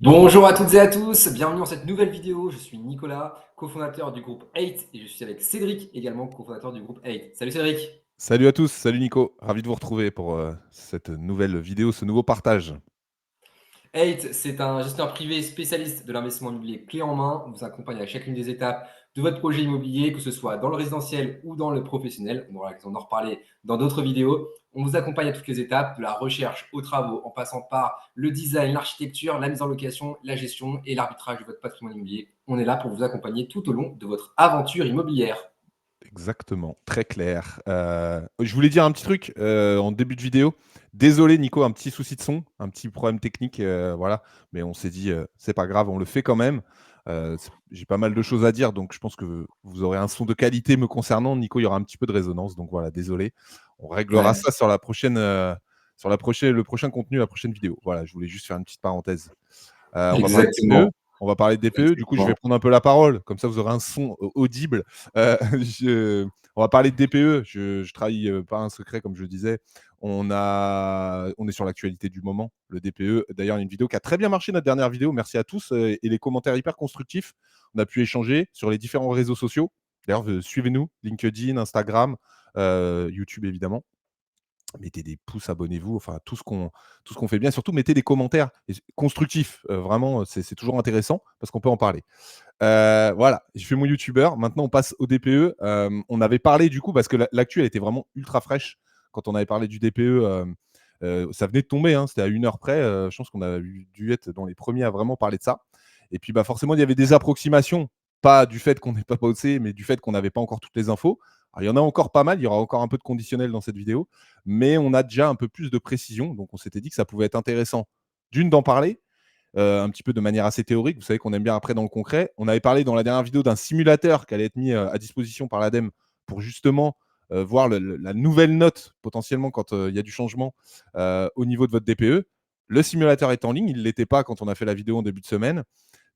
Bonjour à toutes et à tous, bienvenue dans cette nouvelle vidéo. Je suis Nicolas, cofondateur du groupe 8 et je suis avec Cédric, également cofondateur du groupe 8. Salut Cédric. Salut à tous, salut Nico, ravi de vous retrouver pour cette nouvelle vidéo, ce nouveau partage. 8, c'est un gestionnaire privé spécialiste de l'investissement immobilier clé en main. On vous accompagne à chacune des étapes de votre projet immobilier, que ce soit dans le résidentiel ou dans le professionnel. On aura l'occasion d'en reparler dans d'autres vidéos. On vous accompagne à toutes les étapes, de la recherche aux travaux, en passant par le design, l'architecture, la mise en location, la gestion et l'arbitrage de votre patrimoine immobilier. On est là pour vous accompagner tout au long de votre aventure immobilière. Exactement, très clair. Je voulais dire un petit truc en début de vidéo. Désolé Nico, un petit souci de son, un petit problème technique, voilà. Mais on s'est dit, c'est pas grave, on le fait quand même. J'ai pas mal de choses à dire, donc je pense que vous aurez un son de qualité me concernant. Nico, il y aura un petit peu de résonance, donc voilà, désolé. On réglera Ouais, ça sur la prochaine, le prochain contenu, la prochaine vidéo. Voilà, je voulais juste faire une petite parenthèse. On va parler de DPE. exactement. On va parler de DPE. Du coup, je vais Exactement. prendre un peu la parole. Comme ça, vous aurez un son audible. On va parler de DPE. Je trahis pas un secret, comme je le disais. On est sur l'actualité du moment, le DPE. D'ailleurs, il y a une vidéo qui a très bien marché, notre dernière vidéo. Merci à tous et les commentaires hyper constructifs. On a pu échanger sur les différents réseaux sociaux. D'ailleurs, suivez-nous, LinkedIn, Instagram, YouTube évidemment. Mettez des pouces, abonnez-vous, enfin tout ce qu'on fait bien. Surtout, mettez des commentaires constructifs. Vraiment, c'est toujours intéressant parce qu'on peut en parler. Voilà, je fais mon youtubeur. Maintenant, on passe au DPE. On avait parlé du coup, parce que l'actu, elle était vraiment ultra fraîche quand on avait parlé du DPE. Ça venait de tomber, hein, c'était à 1 heure près. Je pense qu'on a dû être dans les premiers à vraiment parler de ça. Et puis, bah, forcément, il y avait des approximations, pas du fait qu'on n'ait pas bossé, mais du fait qu'on n'avait pas encore toutes les infos. Alors, il y en a encore pas mal, il y aura encore un peu de conditionnel dans cette vidéo, mais on a déjà un peu plus de précision. Donc, on s'était dit que ça pouvait être intéressant, d'une, d'en parler, un petit peu de manière assez théorique. Vous savez qu'on aime bien après dans le concret. On avait parlé dans la dernière vidéo d'un simulateur qui allait être mis à disposition par l'ADEME pour justement voir la nouvelle note potentiellement quand il y a du changement au niveau de votre DPE. Le simulateur est en ligne, il ne l'était pas quand on a fait la vidéo en début de semaine.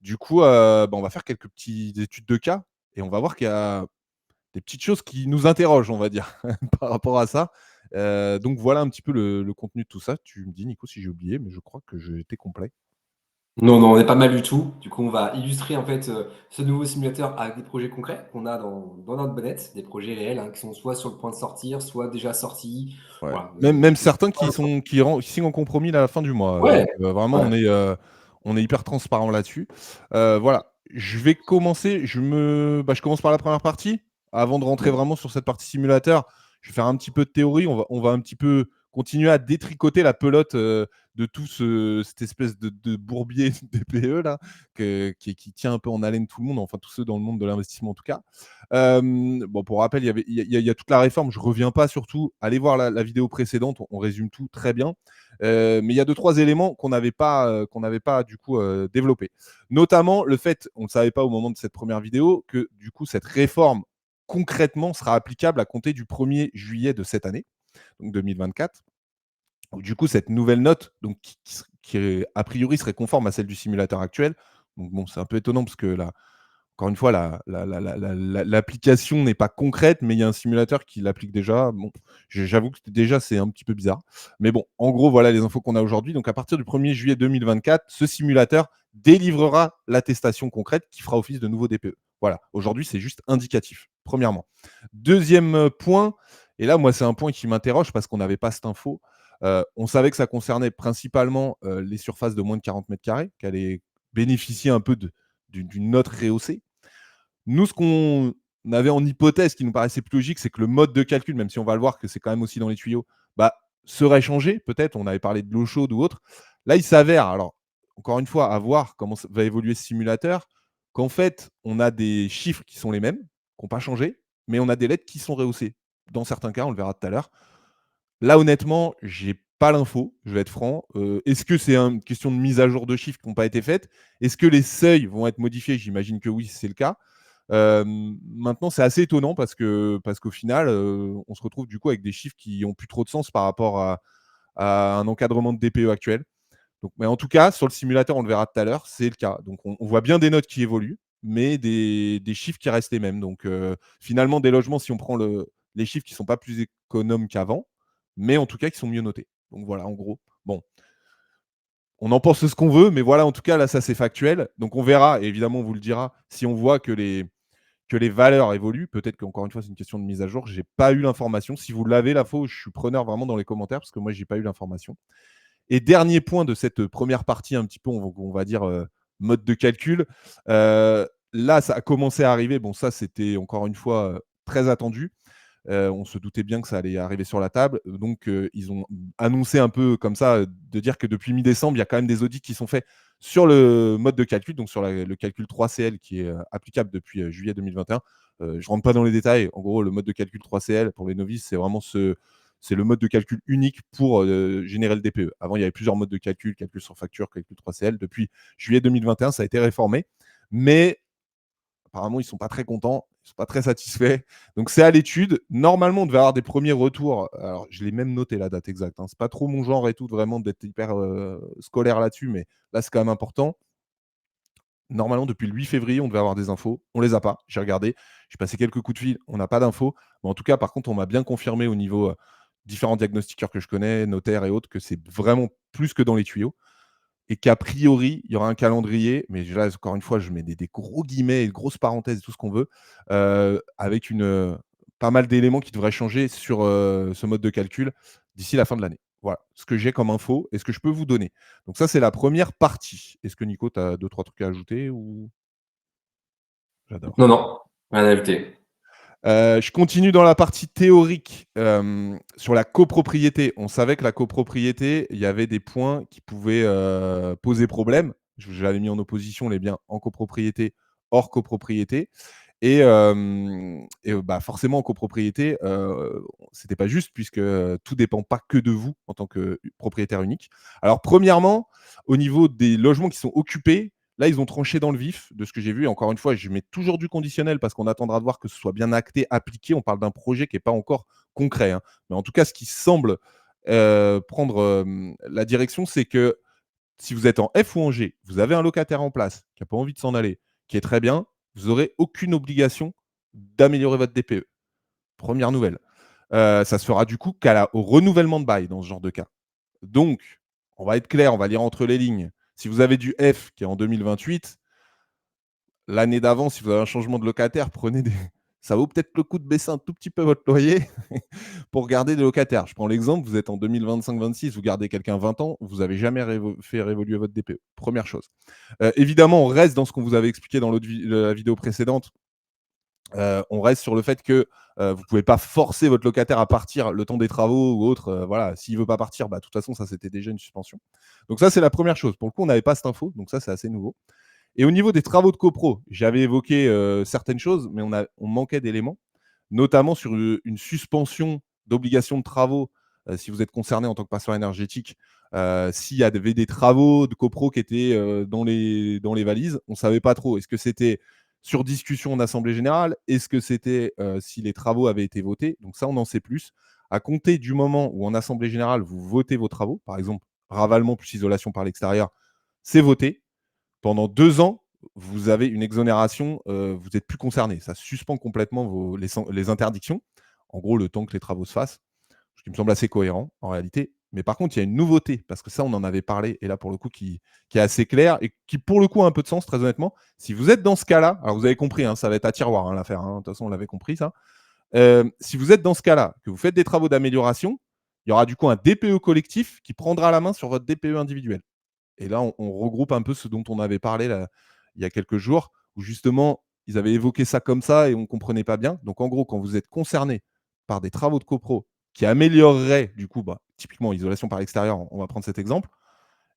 Du coup, on va faire quelques petites études de cas et on va voir qu'il y a des petites choses qui nous interrogent, on va dire, par rapport à ça. Donc voilà un petit peu le contenu de tout ça. Tu me dis, Nico, si j'ai oublié, mais je crois que j'ai été complet. Non, non, on n'est pas mal du tout. Du coup, on va illustrer en fait ce nouveau simulateur avec des projets concrets qu'on a dans notre bonnette, des projets réels hein, qui sont soit sur le point de sortir, soit déjà sortis. Ouais. Voilà. Même certains qui signent en compromis à la fin du mois. Donc Ouais, vraiment, ouais. on est hyper transparent là-dessus. Voilà, je vais commencer. Je commence par la première partie. Avant de rentrer vraiment sur cette partie simulateur, je vais faire un petit peu de théorie. On va un petit peu continuer à détricoter la pelote de tout cette espèce de bourbier DPE là, qui tient un peu en haleine tout le monde, enfin tous ceux dans le monde de l'investissement en tout cas. Bon, pour rappel, il y a toute la réforme. Je ne reviens pas surtout. Allez voir la vidéo précédente. On résume tout très bien. Mais il y a deux, trois éléments qu'on n'avait pas du coup développés. Notamment le fait, on ne le savait pas au moment de cette première vidéo, que du coup, cette réforme concrètement sera applicable à compter du 1er juillet de cette année, donc 2024. Du coup, cette nouvelle note, donc, a priori serait conforme à celle du simulateur actuel. Donc bon, c'est un peu étonnant parce que là, encore une fois, l'application n'est pas concrète, mais il y a un simulateur qui l'applique déjà. Bon, j'avoue que déjà, c'est un petit peu bizarre. Mais bon, en gros, voilà les infos qu'on a aujourd'hui. Donc, à partir du 1er juillet 2024, ce simulateur délivrera l'attestation concrète qui fera office de nouveau DPE. Voilà, aujourd'hui, c'est juste indicatif, premièrement. Deuxième point, et là, moi, c'est un point qui m'interroge parce qu'on n'avait pas cette info. On savait que ça concernait principalement les surfaces de moins de 40 mètres carrés, qui allaient bénéficier un peu d'une note rehaussée. Nous, ce qu'on avait en hypothèse qui nous paraissait plus logique, c'est que le mode de calcul, même si on va le voir que c'est quand même aussi dans les tuyaux, bah, serait changé. Peut-être, on avait parlé de l'eau chaude ou autre. Là, il s'avère, alors, encore une fois, à voir comment va évoluer ce simulateur, qu'en fait, on a des chiffres qui sont les mêmes, qui n'ont pas changé, mais on a des lettres qui sont rehaussées. Dans certains cas, on le verra tout à l'heure. Là, honnêtement, j'ai pas l'info, je vais être franc. Est-ce que c'est une question de mise à jour de chiffres qui n'ont pas été faites? Est-ce que les seuils vont être modifiés? J'imagine que oui, c'est le cas. Maintenant, c'est assez étonnant parce qu'au final, on se retrouve du coup avec des chiffres qui ont plus trop de sens par rapport à un encadrement de DPE actuel. Donc, mais en tout cas, sur le simulateur, on le verra tout à l'heure, c'est le cas. Donc, on voit bien des notes qui évoluent, mais des chiffres qui restent les mêmes. Donc, finalement, des logements, si on prend les chiffres qui ne sont pas plus économes qu'avant, mais en tout cas qui sont mieux notés. Donc voilà, en gros. Bon, on en pense ce qu'on veut, mais voilà, en tout cas, là, ça c'est factuel. Donc on verra, et évidemment, on vous le dira, si on voit que les valeurs évoluent. Peut-être qu'encore une fois, c'est une question de mise à jour. Je n'ai pas eu l'information. Si vous l'avez, l'info, je suis preneur vraiment dans les commentaires parce que moi, je n'ai pas eu l'information. Et dernier point de cette première partie, un petit peu, on va dire, mode de calcul. Là, ça a commencé à arriver. Bon, ça, c'était encore une fois très attendu. On se doutait bien que ça allait arriver sur la table. Donc, ils ont annoncé un peu comme ça, de dire que depuis mi-décembre, il y a quand même des audits qui sont faits sur le mode de calcul, donc sur le calcul 3CL qui est applicable depuis juillet 2021. Je ne rentre pas dans les détails. En gros, le mode de calcul 3CL, pour les novices, c'est vraiment c'est le mode de calcul unique pour générer le DPE. Avant, il y avait plusieurs modes de calcul, calcul sur facture, calcul 3CL. Depuis juillet 2021, ça a été réformé. Mais apparemment, ils ne sont pas très contents, ils ne sont pas très satisfaits. Donc, c'est à l'étude. Normalement, on devait avoir des premiers retours. Alors, je l'ai même noté la date exacte. Ce n'est pas trop mon genre et tout, vraiment, d'être hyper scolaire là-dessus, mais là, c'est quand même important. Normalement, depuis le 8 février, on devait avoir des infos. On ne les a pas. J'ai regardé. J'ai passé quelques coups de fil. On n'a pas d'infos. Mais en tout cas, par contre, on m'a bien confirmé au niveau différents diagnostiqueurs que je connais, notaires et autres, que c'est vraiment plus que dans les tuyaux et qu'a priori, il y aura un calendrier, mais là, encore une fois, je mets des gros guillemets, de grosses parenthèses, tout ce qu'on veut, avec pas mal d'éléments qui devraient changer sur ce mode de calcul d'ici la fin de l'année. Voilà ce que j'ai comme info et ce que je peux vous donner. Donc ça, c'est la première partie. Est-ce que Nico, tu as 2-3 trucs à ajouter ou... J'adore. Non, non, rien à ajouter. Je continue dans la partie théorique sur la copropriété. On savait que la copropriété, il y avait des points qui pouvaient poser problème. J'avais mis en opposition les biens en copropriété, hors copropriété. Bah, forcément, en copropriété, c'était pas juste puisque tout dépend pas que de vous en tant que propriétaire unique. Alors, premièrement, au niveau des logements qui sont occupés, là, ils ont tranché dans le vif de ce que j'ai vu. Et encore une fois, je mets toujours du conditionnel parce qu'on attendra de voir que ce soit bien acté, appliqué. On parle d'un projet qui n'est pas encore concret, hein. Mais en tout cas, ce qui semble prendre la direction, c'est que si vous êtes en F ou en G, vous avez un locataire en place qui n'a pas envie de s'en aller, qui est très bien, vous n'aurez aucune obligation d'améliorer votre DPE. Première nouvelle. Ça se fera du coup au renouvellement de bail dans ce genre de cas. Donc, on va être clair, on va lire entre les lignes. Si vous avez du F qui est en 2028, l'année d'avant, si vous avez un changement de locataire, prenez des. Ça vaut peut-être le coup de baisser un tout petit peu votre loyer pour garder des locataires. Je prends l'exemple, vous êtes en 2025-26, vous gardez quelqu'un 20 ans, vous n'avez jamais fait réévoluer votre DPE. Première chose. Évidemment, on reste dans ce qu'on vous avait expliqué dans la vidéo précédente. On reste sur le fait que vous ne pouvez pas forcer votre locataire à partir le temps des travaux ou autre. Voilà, s'il ne veut pas partir, bah, de toute façon, ça, c'était déjà une suspension. Donc ça, c'est la première chose. Pour le coup, on n'avait pas cette info, donc ça, c'est assez nouveau. Et au niveau des travaux de copro, j'avais évoqué certaines choses, mais on manquait d'éléments, notamment sur une suspension d'obligation de travaux, si vous êtes concerné en tant que patient énergétique, s'il y avait des travaux de copro qui étaient dans les valises, on ne savait pas trop. Est-ce que c'était sur discussion en assemblée générale? Est-ce que c'était si les travaux avaient été votés? Donc ça, on en sait plus. À compter du moment où en assemblée générale, vous votez vos travaux, par exemple, ravalement plus isolation par l'extérieur, c'est voté. Pendant 2 ans, vous avez une exonération, vous n'êtes plus concerné. Ça suspend complètement les interdictions. En gros, le temps que les travaux se fassent, ce qui me semble assez cohérent en réalité. Mais par contre, il y a une nouveauté, parce que ça, on en avait parlé, et là, pour le coup, qui est assez clair et qui, pour le coup, a un peu de sens, très honnêtement. Si vous êtes dans ce cas-là, alors vous avez compris, hein, ça va être à tiroir l'affaire, hein, de toute façon, on l'avait compris, ça. Si vous êtes dans ce cas-là, que vous faites des travaux d'amélioration, il y aura du coup un DPE collectif qui prendra la main sur votre DPE individuel. Et là, on regroupe un peu ce dont on avait parlé là, il y a quelques jours, où justement, ils avaient évoqué ça comme ça et on ne comprenait pas bien. Donc, en gros, quand vous êtes concerné par des travaux de copro qui amélioreraient, du coup, typiquement, isolation par l'extérieur, on va prendre cet exemple,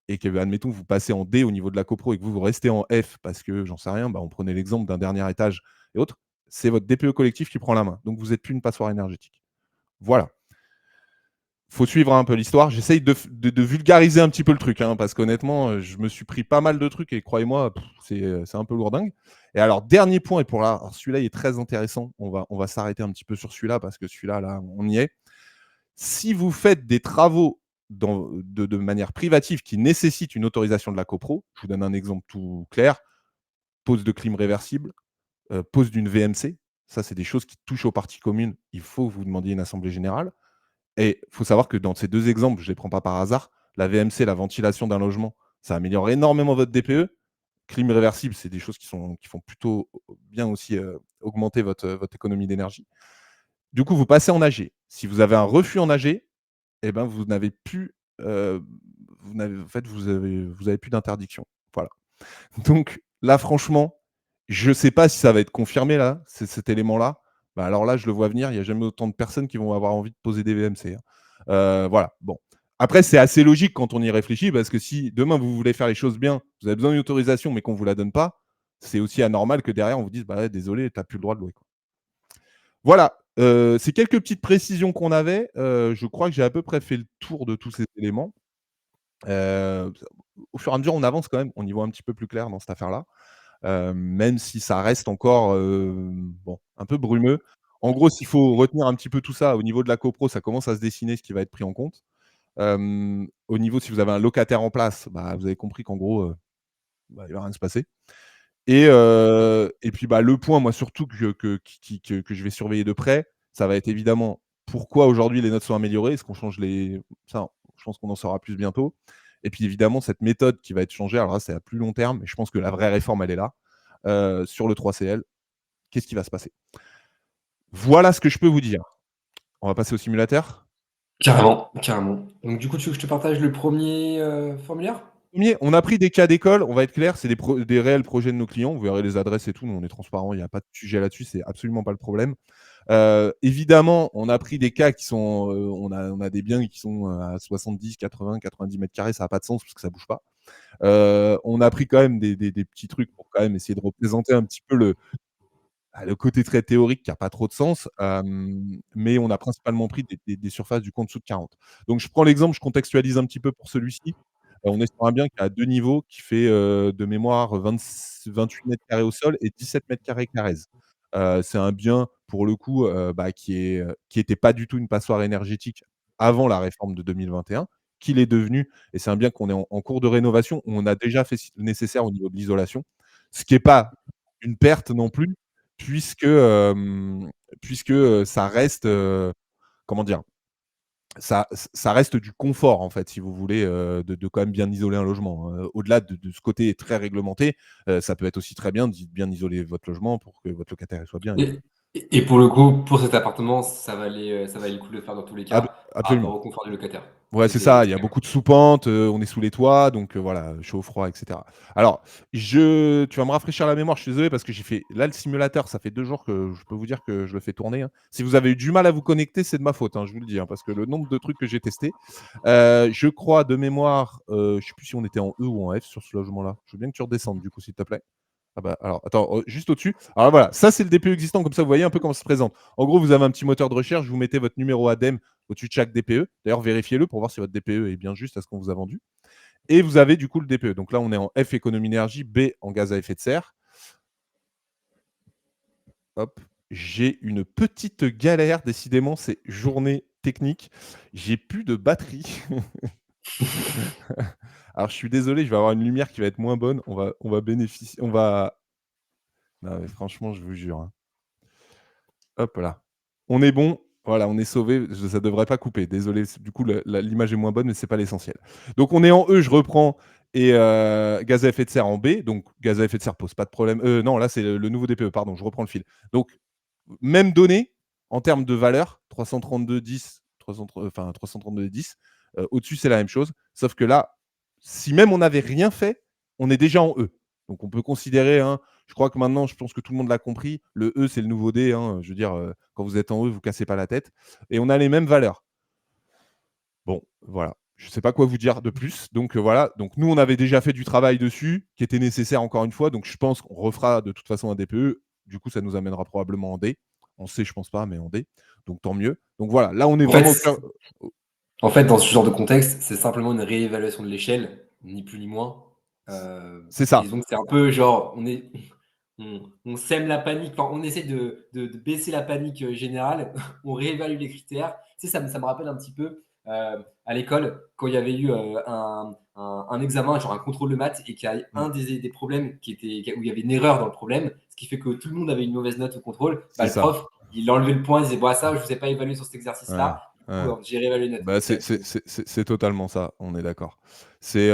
et que, admettons, vous passez en D au niveau de la copro et que vous restez en F parce que, j'en sais rien, on prenait l'exemple d'un dernier étage et autres, c'est votre DPE collectif qui prend la main. Donc, vous n'êtes plus une passoire énergétique. Voilà. Faut suivre un peu l'histoire. J'essaye de vulgariser un petit peu le truc, hein, parce qu'honnêtement, je me suis pris pas mal de trucs et croyez-moi, c'est un peu lourdingue. Et alors, dernier point, et pour là, celui-là, il est très intéressant. On va s'arrêter un petit peu sur celui-là, parce que celui-là, là, on y est. Si vous faites des travaux de manière privative qui nécessitent une autorisation de la copro, je vous donne un exemple tout clair, pose de clim réversible, pose d'une VMC, ça, c'est des choses qui touchent aux parties communes. Il faut que vous demandiez une assemblée générale. Et il faut savoir que dans ces deux exemples, je ne les prends pas par hasard, la VMC, la ventilation d'un logement, ça améliore énormément votre DPE. Clim réversible, c'est des choses qui font plutôt bien aussi augmenter votre économie d'énergie. Du coup, vous passez en AG. Si vous avez un refus en AG, eh ben, vous n'avez plus, en fait, vous avez plus d'interdiction. Voilà. Donc là, franchement, je ne sais pas si ça va être confirmé là, cet élément-là. Bah, alors là, je le vois venir, il n'y a jamais autant de personnes qui vont avoir envie de poser des VMC, hein. Voilà, bon. Après, c'est assez logique quand on y réfléchit, parce que si demain vous voulez faire les choses bien, vous avez besoin d'une autorisation, mais qu'on ne vous la donne pas, c'est aussi anormal que derrière on vous dise: «Bah ouais, désolé, tu n'as plus le droit de louer, quoi». Voilà, c'est quelques petites précisions qu'on avait. Je crois que j'ai à peu près fait le tour de tous ces éléments. Au fur et à mesure, on avance quand même, on y voit un petit peu plus clair dans cette affaire-là. Même si ça reste encore, bon, un peu brumeux. En gros, s'il faut retenir un petit peu tout ça, au niveau de la copro, ça commence à se dessiner ce qui va être pris en compte. Au niveau, si vous avez un locataire en place, bah, vous avez compris qu'en gros, bah, il va rien se passer. Et puis, bah, le point, moi, surtout que je vais surveiller de près, ça va être évidemment pourquoi aujourd'hui les notes sont améliorées. Est-ce qu'on change les ça, je pense qu'on en saura plus bientôt. Et puis évidemment, cette méthode qui va être changée, alors là, c'est à plus long terme, mais je pense que la vraie réforme, elle est là. Sur le 3CL, qu'est-ce qui va se passer? Voilà ce que je peux vous dire. On va passer au simulateur. Carrément, carrément. Donc du coup, tu veux que je te partage le premier formulaire? Premier, on a pris des cas d'école, on va être clair, c'est des réels projets de nos clients. Vous verrez les adresses et tout, nous on est transparent, il n'y a pas de sujet là-dessus, c'est absolument pas le problème. Évidemment, on a pris des cas qui sont, on a des biens qui sont à 70, 80, 90 mètres carrés, ça n'a pas de sens parce que ça bouge pas. On a pris quand même des petits trucs pour quand même essayer de représenter un petit peu le côté très théorique qui a pas trop de sens, mais on a principalement pris des surfaces du coup en dessous de 40. Donc je prends l'exemple, je contextualise un petit peu pour celui-ci. On est sur un bien qui a 2 niveaux, qui fait, de mémoire 28 mètres carrés au sol et 17 mètres carrés carrés. C'est un bien pour le coup, bah, qui était pas du tout une passoire énergétique avant la réforme de 2021, qui l'est devenu, et c'est un bien qu'on est en cours de rénovation, où on a déjà fait le nécessaire au niveau de l'isolation. Ce qui est pas une perte non plus, puisque, ça reste, comment dire? Ça reste du confort, en fait, si vous voulez, de quand même bien isoler un logement, hein. Au-delà de ce côté très réglementé, ça peut être aussi très bien de bien isoler votre logement pour que votre locataire il soit bien, Et, et pour le coup, pour cet appartement, ça valait le coup de le faire dans tous les cas par rapport absolument. au confort du locataire. Ouais, c'est ça, il y a C'était beaucoup de sous-pentes, on est sous les toits, donc voilà, chaud, froid, et cetera. Alors, tu vas me rafraîchir la mémoire, je suis désolé parce que j'ai fait là, le simulateur, ça fait 2 jours que je peux vous dire que je le fais tourner, hein. Si vous avez eu du mal à vous connecter, c'est de ma faute, hein, je vous le dis, hein, parce que le nombre de trucs que j'ai testés. Je crois de mémoire, je sais plus si on était en E ou en F sur ce logement-là. Je veux bien que tu redescendes du coup, s'il te plaît. Ah bah, alors attends, juste au-dessus. Alors voilà, ça c'est le DPE existant, comme ça vous voyez un peu comment ça se présente. En gros, vous avez un petit moteur de recherche, vous mettez votre numéro ADEME au-dessus de chaque DPE. D'ailleurs, vérifiez-le pour voir si votre DPE est bien juste à ce qu'on vous a vendu. Et vous avez du coup le DPE. Donc là, on est en F économie énergie, B en gaz à effet de serre. Hop, j'ai une petite galère, décidément, c'est journée technique. J'ai plus de batterie. Alors je suis désolé, je vais avoir une lumière qui va être moins bonne. On va bénéficier. On va. Non, mais franchement, je vous jure, hein. Hop là. On est bon, voilà, on est sauvé, ça devrait pas couper. Désolé, du coup, l'image est moins bonne, mais c'est pas l'essentiel. Donc on est en E, je reprends, et gaz à effet de serre en B. Donc gaz à effet de serre pose pas de problème. Non, là, c'est le nouveau DPE, pardon, je reprends le fil. Donc même donnée en termes de valeur, 332,10, 332,10. Au-dessus, c'est la même chose. Sauf que là, si même on n'avait rien fait, on est déjà en E. Donc on peut considérer, hein, je crois que maintenant, je pense que tout le monde l'a compris, le E, c'est le nouveau D, hein. Je veux dire, quand vous êtes en E, vous cassez pas la tête. Et on a les mêmes valeurs. Bon, voilà. Je ne sais pas quoi vous dire de plus. Donc voilà. Donc nous, on avait déjà fait du travail dessus, qui était nécessaire encore une fois. Donc je pense qu'on refera de toute façon un DPE. Du coup, ça nous amènera probablement en D. En C, je pense pas, mais en D. Donc tant mieux. Donc voilà. Là, on est En vraiment au fait, cœur. en fait, dans ce genre de contexte, c'est simplement une réévaluation de l'échelle, ni plus ni moins. C'est Et ça. donc, c'est un peu genre, on sème la panique, enfin, on essaie de baisser la panique générale, on réévalue les critères. Tu sais, ça me rappelle un petit peu à l'école, quand il y avait eu un examen, genre un contrôle de maths, et qu'il y a Mm. un des problèmes où il y avait une erreur dans le problème, ce qui fait que tout le monde avait une mauvaise note au contrôle. Bah, C'est le ça. prof, il enlevait le point, il disait, bon, ça, je ne vous ai pas évalué sur cet Ouais. exercice-là. Du coup, Ouais. j'ai réévalué les notes. Bah, Ok. c'est totalement ça, on est d'accord. C'est,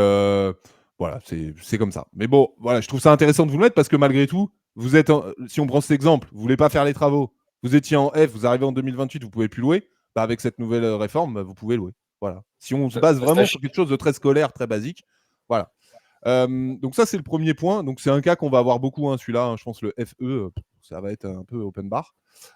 Voilà, c'est comme ça. Mais bon, voilà, je trouve ça intéressant de vous le mettre parce que malgré tout, vous êtes si on prend cet exemple, vous voulez pas faire les travaux, vous étiez en F, vous arrivez en 2028, vous pouvez plus louer. Bah, avec cette nouvelle réforme, vous pouvez louer. Voilà. Si on se base vraiment sur quelque chose de très scolaire, très basique, voilà. Donc ça, c'est le premier point. Donc c'est un cas qu'on va avoir beaucoup, hein, celui-là. Hein, je pense le FE, ça va être un peu open bar.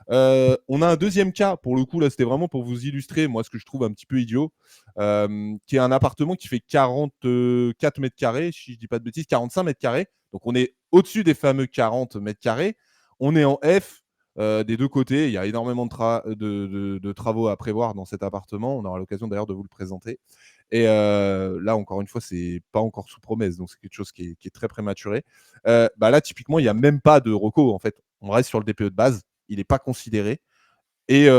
On a un deuxième cas, pour le coup, là, c'était vraiment pour vous illustrer, moi, ce que je trouve un petit peu idiot, qui est un appartement qui fait 44 mètres carrés, si je dis pas de bêtises, 45 mètres carrés. Donc on est au-dessus des fameux 40 mètres carrés. On est en F. Des deux côtés, il y a énormément de travaux à prévoir dans cet appartement. On aura l'occasion d'ailleurs de vous le présenter. Et là, encore une fois, c'est pas encore sous promesse, donc c'est quelque chose qui est très prématuré. Bah là, typiquement, il n'y a même pas de reco. En fait, on reste sur le DPE de base. Il n'est pas considéré. Et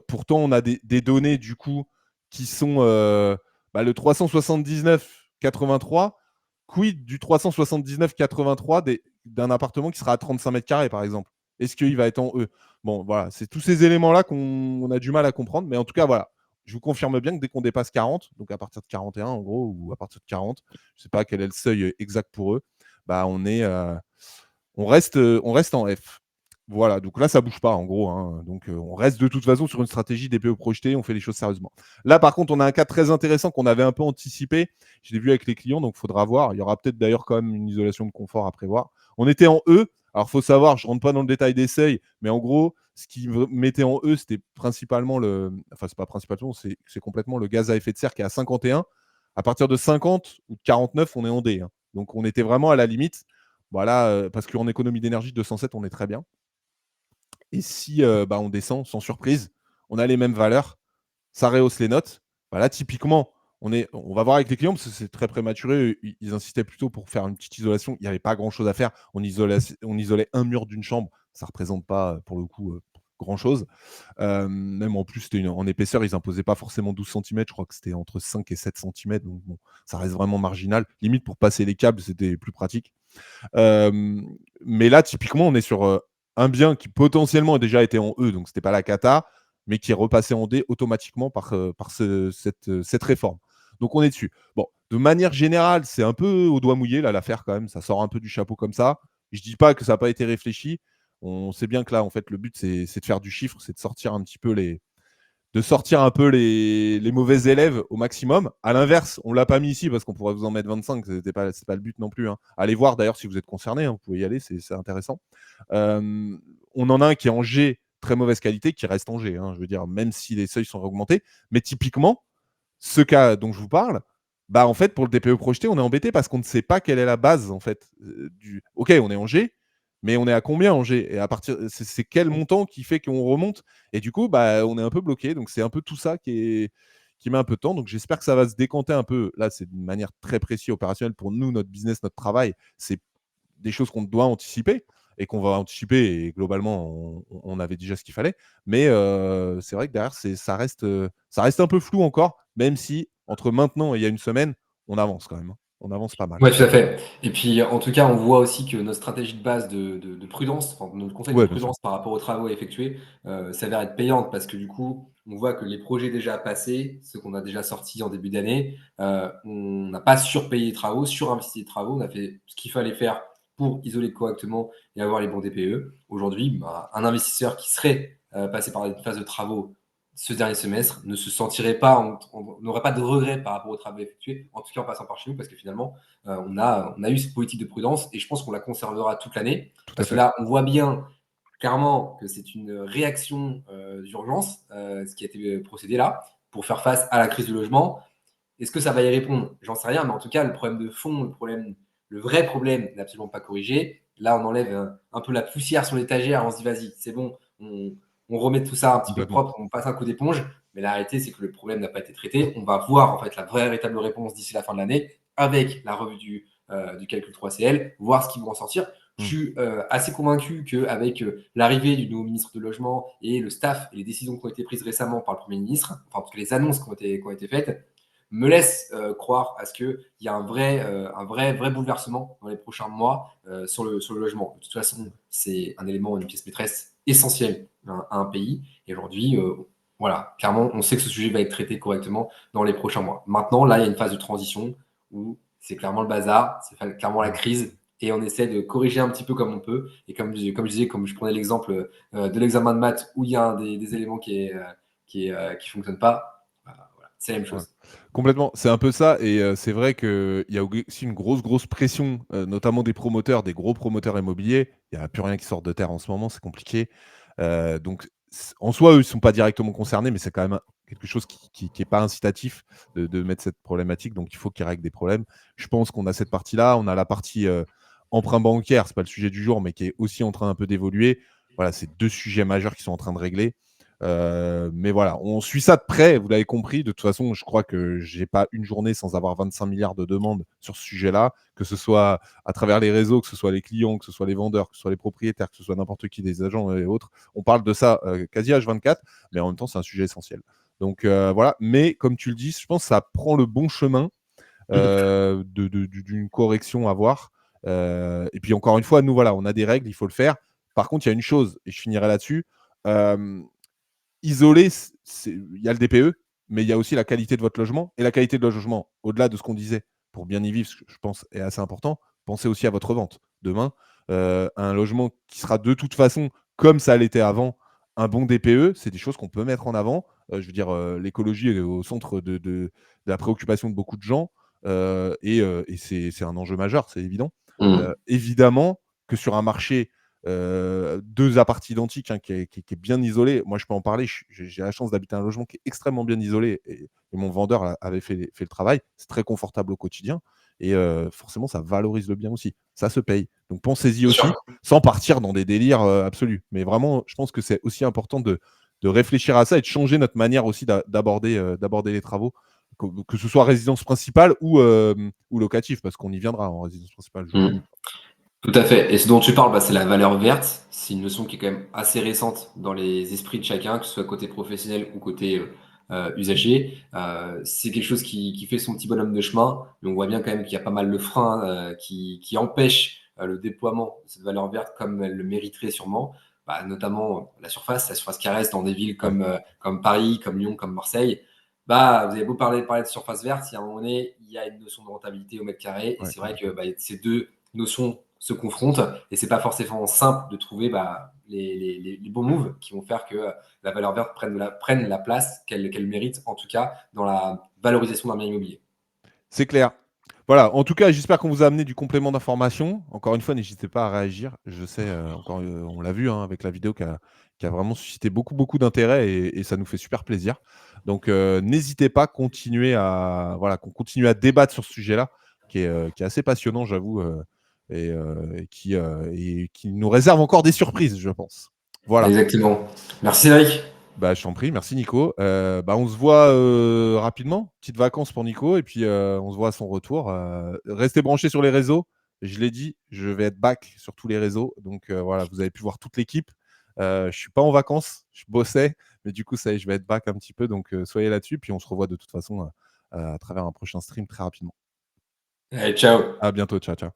pourtant, on a des données du coup qui sont le 379,83. Quid du 379,83 d'un appartement qui sera à 35 mètres carrés, par exemple? Est-ce qu'il va être en E? Bon, voilà, c'est tous ces éléments-là qu'on a du mal à comprendre. Mais en tout cas, voilà, je vous confirme bien que dès qu'on dépasse 40, donc à partir de 41 en gros, ou à partir de 40, je ne sais pas quel est le seuil exact pour eux, bah, on reste en F. Voilà, donc là, ça bouge pas, en gros, hein. Donc, on reste de toute façon sur une stratégie DPE projetée, on fait les choses sérieusement. Là, par contre, on a un cas très intéressant qu'on avait un peu anticipé. Je l'ai vu avec les clients, donc il faudra voir. Il y aura peut-être d'ailleurs quand même une isolation de confort à prévoir. On était en E. Alors, il faut savoir, je ne rentre pas dans le détail des seuils, mais en gros, ce qui mettait en E, c'était principalement Enfin, c'est pas principalement, c'est complètement le gaz à effet de serre qui est à 51. À partir de 50 ou de 49, on est en D, hein. Donc, on était vraiment à la limite. Voilà, parce qu'en économie d'énergie, 207, on est très bien. Et si on descend sans surprise, on a les mêmes valeurs, ça rehausse les notes. Bah là, typiquement, on va voir avec les clients parce que c'est très prématuré. Ils insistaient plutôt pour faire une petite isolation. Il n'y avait pas grand-chose à faire. On isolait un mur d'une chambre. Ça ne représente pas, pour le coup, grand-chose. Même en plus, en épaisseur, ils n'imposaient pas forcément 12 centimètres. Je crois que c'était entre 5 et 7 centimètres. Donc, bon, ça reste vraiment marginal. Limite, pour passer les câbles, c'était plus pratique. Mais là, typiquement, on est sur un bien qui potentiellement a déjà été en E, donc c'était pas la cata, mais qui est repassé en D automatiquement par cette réforme. Donc on est dessus. Bon, de manière générale, c'est un peu au doigt mouillé là l'affaire quand même. Ça sort un peu du chapeau comme ça. Je dis pas que ça n'a pas été réfléchi. On sait bien que là, en fait, le but c'est de faire du chiffre, c'est de sortir un peu les mauvais élèves au maximum. À l'inverse, on ne l'a pas mis ici parce qu'on pourrait vous en mettre 25, ce n'est pas le but non plus, hein. Allez voir d'ailleurs si vous êtes concerné, hein, vous pouvez y aller, c'est intéressant. On en a un qui est en G, très mauvaise qualité, qui reste en G, hein, je veux dire, même si les seuils sont augmentés. Mais typiquement, ce cas dont je vous parle, bah en fait, pour le DPE projeté, on est embêté parce qu'on ne sait pas quelle est la base en fait. Ok, on est en G, mais on est à combien en G? Et à partir, c'est quel montant qui fait qu'on remonte? Et du coup, bah, on est un peu bloqué. Donc c'est un peu tout ça qui met un peu de temps. Donc j'espère que ça va se décanter un peu. Là, c'est d'une manière très précise opérationnelle pour nous, notre business, notre travail. C'est des choses qu'on doit anticiper et qu'on va anticiper. Et globalement, on avait déjà ce qu'il fallait. Mais c'est vrai que derrière, ça reste un peu flou encore, même si entre maintenant et il y a une semaine, on avance quand même, hein. On avance pas mal. Ouais, tout à fait. Et puis, en tout cas, on voit aussi que notre stratégie de base de prudence, enfin, notre conseil de Ouais, bien sûr. prudence par rapport aux travaux à effectuer, s'avère être payante parce que du coup, on voit que les projets déjà passés, ceux qu'on a déjà sortis en début d'année, on n'a pas surpayé les travaux, surinvesti les travaux. On a fait ce qu'il fallait faire pour isoler correctement et avoir les bons DPE. Aujourd'hui, bah, un investisseur qui serait passé par une phase de travaux ce dernier semestre ne se sentirait pas, n'aurait pas de regrets par rapport aux travaux effectués, en tout cas en passant par chez nous, parce que finalement, on a eu cette politique de prudence et je pense qu'on la conservera toute l'année. Tout à Parce que fait. là, on voit bien clairement que c'est une réaction d'urgence, ce qui a été procédé là, pour faire face à la crise du logement. Est-ce que ça va y répondre? J'en sais rien, mais en tout cas, le problème de fond, le vrai problème n'est absolument pas corrigé. Là, on enlève un peu la poussière sur l'étagère, on se dit, vas-y, c'est bon, on remet tout ça un petit peu Complètement. propre, on passe un coup d'éponge. Mais la réalité, c'est que le problème n'a pas été traité. On va voir en fait la véritable réponse d'ici la fin de l'année avec la revue du calcul 3CL, voir ce qui vont en sortir. Je Mm. suis assez convaincu qu'avec l'arrivée du nouveau ministre de Logement et le staff et les décisions qui ont été prises récemment par le Premier ministre, enfin en tout cas les annonces qui ont été faites, me laisse croire à ce qu'il y a un vrai bouleversement dans les prochains mois sur le logement. De toute façon, c'est un élément, une pièce maîtresse essentielle à un pays. Et aujourd'hui, voilà, clairement, on sait que ce sujet va être traité correctement dans les prochains mois. Maintenant, là, il y a une phase de transition où c'est clairement le bazar, c'est clairement la Mmh. crise. Et on essaie de corriger un petit peu comme on peut. Et comme je disais, comme je prenais l'exemple de l'examen de maths où il y a des éléments qui fonctionnent pas, voilà, c'est la même Ouais. chose. Complètement, c'est un peu ça et c'est vrai qu'il y a aussi une grosse pression, notamment des promoteurs, des gros promoteurs immobiliers. Il y a plus rien qui sort de terre en ce moment, c'est compliqué. Donc en soi, eux, ils sont pas directement concernés, mais c'est quand même quelque chose qui est pas incitatif de mettre cette problématique, donc il faut qu'ils règlent des problèmes. Je pense qu'on a cette partie-là, on a la partie, emprunt bancaire, c'est pas le sujet du jour, mais qui est aussi en train un peu d'évoluer. Voilà, c'est 2 sujets majeurs qui sont en train de régler. Mais voilà, on suit ça de près, vous l'avez compris. De toute façon, je crois que j'ai pas une journée sans avoir 25 milliards de demandes sur ce sujet-là, que ce soit à travers les réseaux, que ce soit les clients, que ce soit les vendeurs, que ce soit les propriétaires, que ce soit n'importe qui, des agents et autres. On parle de ça quasi H24, mais en même temps, c'est un sujet essentiel. Donc voilà, mais comme tu le dis, je pense que ça prend le bon chemin d'une correction à voir. Et puis encore une fois, nous, voilà, on a des règles, il faut le faire. Par contre, il y a une chose, et je finirai là-dessus. Euh, Isolé, il y a le DPE, mais il y a aussi la qualité de votre logement. Et la qualité de logement, au-delà de ce qu'on disait, pour bien y vivre, ce que je pense est assez important, pensez aussi à votre vente. Demain, un logement qui sera de toute façon, comme ça l'était avant, un bon DPE, c'est des choses qu'on peut mettre en avant. Je veux dire, l'écologie est au centre de la préoccupation de beaucoup de gens. Et c'est un enjeu majeur, c'est évident. Mmh. Évidemment que sur un marché 2 apparts identiques, hein, qui est bien isolé. Moi, je peux en parler. J'ai la chance d'habiter un logement qui est extrêmement bien isolé et mon vendeur avait fait le travail. C'est très confortable au quotidien et forcément, ça valorise le bien aussi. Ça se paye. Donc pensez-y Bien aussi, sûr. sans partir dans des délires absolus. Mais vraiment, je pense que c'est aussi important de réfléchir à ça et de changer notre manière aussi d'aborder les travaux, que ce soit résidence principale ou locatif, parce qu'on y viendra en résidence principale, je Mmh. doute. Tout à fait. Et ce dont tu parles, c'est la valeur verte. C'est une notion qui est quand même assez récente dans les esprits de chacun, que ce soit côté professionnel ou côté usager. C'est quelque chose qui fait son petit bonhomme de chemin, mais on voit bien quand même qu'il y a pas mal de freins qui empêchent le déploiement de cette valeur verte comme elle le mériterait sûrement. Notamment la surface qui reste dans des villes Ouais, comme Paris, comme Lyon, comme Marseille. Vous avez beau parler de surface verte, il y a un moment donné, il y a une notion de rentabilité au mètre carré. Et ouais, c'est vrai que complètement. ces deux notions se confrontent et c'est pas forcément simple de trouver les bons moves qui vont faire que la valeur verte prenne la place qu'elle mérite, en tout cas dans la valorisation d'un bien immobilier. C'est clair. Voilà, en tout cas, j'espère qu'on vous a amené du complément d'information. Encore une fois, n'hésitez pas à réagir. Je sais, on l'a vu hein, avec la vidéo qui a vraiment suscité beaucoup d'intérêt et ça nous fait super plaisir. Donc, n'hésitez pas, voilà, qu'on continue à débattre sur ce sujet-là, qui est assez passionnant, j'avoue, et qui nous réserve encore des surprises, je pense. Voilà. Exactement. Merci Cédric. Bah, je t'en prie, merci Nico. On se voit rapidement. Petites vacances pour Nico et puis on se voit à son retour. Restez branchés sur les réseaux. Je l'ai dit, je vais être back sur tous les réseaux. Donc voilà, vous avez pu voir toute l'équipe. Je suis pas en vacances, je bossais, mais du coup, ça y est, je vais être back un petit peu. Donc soyez là-dessus. Puis on se revoit de toute façon à travers un prochain stream très rapidement. Allez, ciao. À bientôt, ciao, ciao.